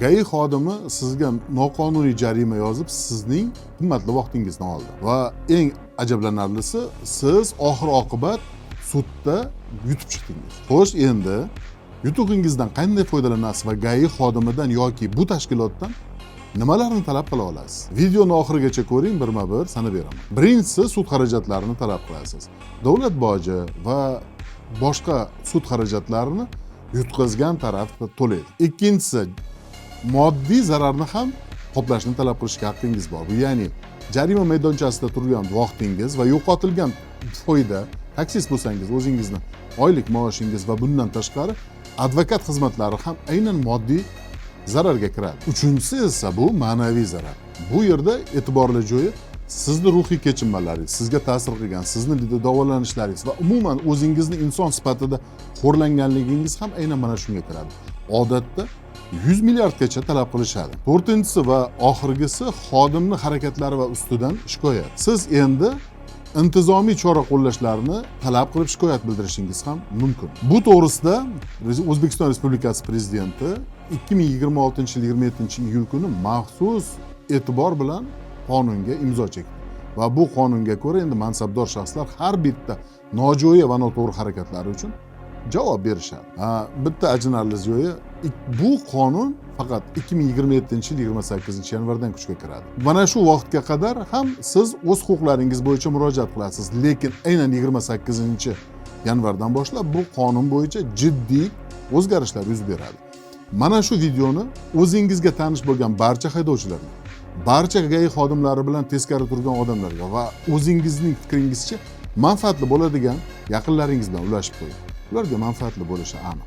GAI xodimi sizga noqonuniy jarima yozib, sizning qimmatli vaqtingizni oldi. Va eng ajablanarlisi, siz oxir-oqibat sudda yutib chiqdingiz. Xo'sh, endi yutug'ingizdan qanday foydalanasiz va GAI xodimidan yoki bu tashkilotdan nimalarni talab qila olasiz? Videoni oxirigacha ko'ring, birma-bir sanab beraman. Birinchisi, sud xarajatlarini talab qilasiz. Davlat boji va boshqa sud xarajatlarini yutqazgan taraf to'laydi. Ikkinchisi, moddiy zararni ham qoplashni talab qilishga haqqingiz bor. Bu ya'ni jarima maydonchasida turgan vaqtingiz va yo'qotilgan foyda, taksist bo'lsangiz, o'zingizni oylik maoshingiz va bundan tashqari advokat xizmatlari ham aynan moddiy zararga kiradi. Uchinchisi esa bu ma'naviy zarar. Bu yerda e'tiborli joyi sizni ruhiy kechinmalaringiz, sizga ta'sir qilgan, sizni davolanishlaringiz va umuman o'zingizni inson sifatida xo'rlanganligingiz ham aynan mana shunga kiradi. Odatda 100 milliardgacha talab qilishadi. To'rtinchisi va oxirgisi xodimning harakatlari va ustidan shikoyat. Siz endi intizomiy chora qo'llashlarini talab qilib shikoyat bildirishingiz ham mumkin. Bu to'g'risida O'zbekiston Respublikasi Prezidenti 2026-yil 27-iyul kuni maxsus e'tibor bilan qonunga imzo chekdi. Va bu qonunga ko'ra endi mansabdor shaxslar har bitta nojo'ya va noto'g'ri harakatlari uchun javob berishadi. Bitta ajinarli joyi, bu qonun faqat 2027-yil 28-yanvardan kuchga kiradi. Mana shu vaqtga qadar ham siz o'z huquqlaringiz bo'yicha murojaat qilasiz, lekin aynan 28-yanvardan boshlab bu qonun bo'yicha jiddiy o'zgarishlar yuz beradi. Mana shu videoni o'zingizga tanish bo'lgan barcha haydovchilarga, barcha GAI xodimlari bilan teskari turgan odamlarga va o'zingizning fikringizcha manfaatli bo'ladigan yaqinlaringiz bilan ulashib qo'ying. Ularga manfaatli bo'lishi aniq.